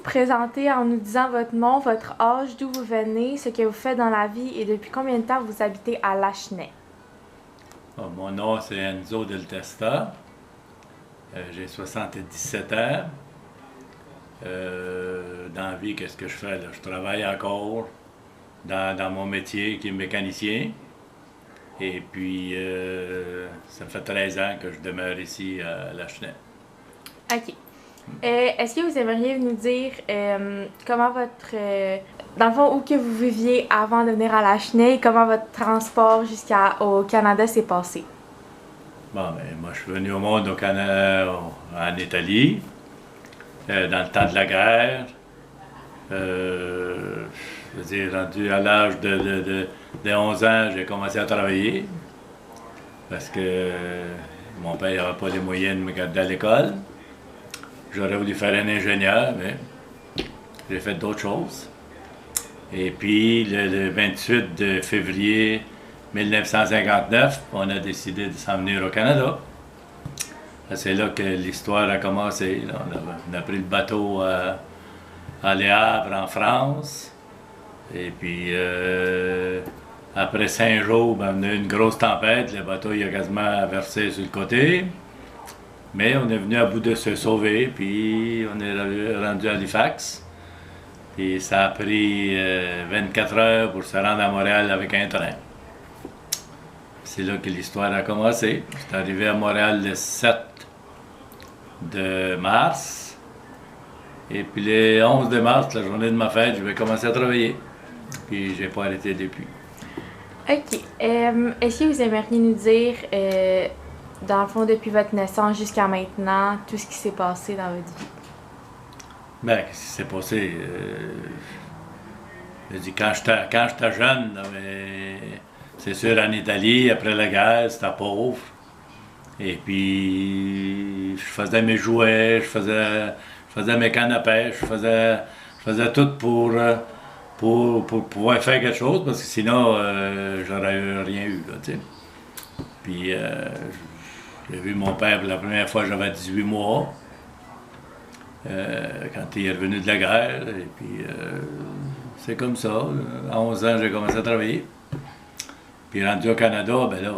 présenter en nous disant votre nom, votre âge, d'où vous venez, ce que vous faites dans la vie et depuis combien de temps vous habitez à Lachenay? Mon nom, c'est Enzo Del Testa. J'ai 77 ans. Dans la vie, qu'est-ce que je fais là? Je travaille encore dans mon métier qui est mécanicien. Et puis, ça fait 13 ans que je demeure ici à Lachenay. OK. Est-ce que vous aimeriez nous dire comment dans le fond, où que vous viviez avant de venir à Lachenay et comment votre transport jusqu'au Canada s'est passé? Bon, ben, moi, je suis venu au monde au Canada, en Italie, dans le temps de la guerre. Je veux dire, rendu à l'âge de 11 ans, j'ai commencé à travailler parce que mon père n'avait pas les moyens de me garder à l'école. J'aurais voulu faire un ingénieur, mais j'ai fait d'autres choses. Et puis, le 28 février 1959, on a décidé de s'en venir au Canada. C'est là que l'histoire a commencé. Là, on a pris le bateau à Le Havre, en France. Et puis, après 5 jours, on a eu une grosse tempête. Le bateau il a quasiment versé sur le côté. Mais on est venu à bout de se sauver, puis on est rendu à Halifax. Puis ça a pris 24 heures pour se rendre à Montréal avec un train. C'est là que l'histoire a commencé. Je suis arrivé à Montréal le 7 de mars. Et puis le 11 de mars, la journée de ma fête, je vais commencer à travailler. Puis j'ai pas arrêté depuis. OK. Est-ce que vous aimeriez nous dire, dans le fond, depuis votre naissance jusqu'à maintenant, tout ce qui s'est passé dans votre vie? Ben, qu'est-ce qui s'est passé? Je dis, quand j'étais jeune, là, c'est sûr, en Italie, après la guerre, c'était pauvre. Et puis, je faisais mes jouets, je faisais mes cannes à pêche, je faisais tout pour pouvoir faire quelque chose, parce que sinon, j'aurais rien eu, là, tu sais. Puis, j'ai vu mon père pour la première fois, j'avais 18 mois, quand il est revenu de la guerre. Et puis, c'est comme ça. À 11 ans, j'ai commencé à travailler. Puis, rendu au Canada, ben là,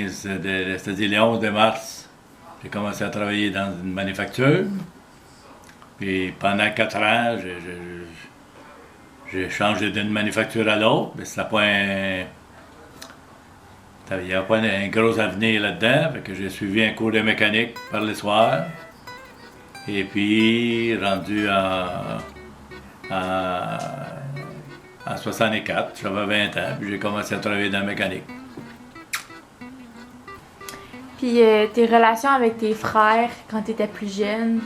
c'est-à-dire le 11 de mars, j'ai commencé à travailler dans une manufacture. Puis, pendant 4 ans, j'ai changé d'une manufacture à l'autre, mais c'était pas il n'y avait pas un gros avenir là-dedans, fait que j'ai suivi un cours de mécanique par le soir. Et puis, rendu en 64, j'avais 20 ans, puis j'ai commencé à travailler dans la mécanique. Puis tes relations avec tes frères quand tu étais plus jeune,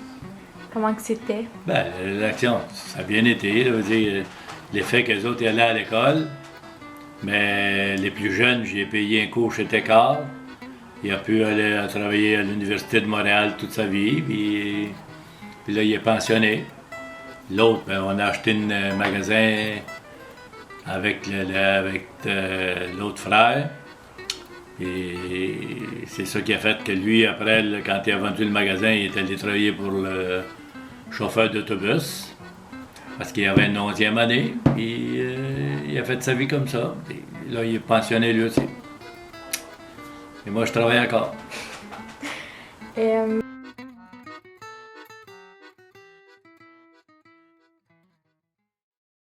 comment que c'était? Ben, l'action, ça a bien été. Je veux dire, l'effet que les autres y allaient à l'école, mais les plus jeunes, j'ai payé un cours chez Técart. Il a pu aller travailler à l'Université de Montréal toute sa vie, puis là, il est pensionné. L'autre, ben, on a acheté un magasin avec l'autre frère. Et c'est ça qui a fait que lui, après, quand il a vendu le magasin, il est allé travailler pour le chauffeur d'autobus. Parce qu'il avait une 11e année, puis il a fait sa vie comme ça. Puis là, il est pensionné lui aussi. Et moi, je travaille encore.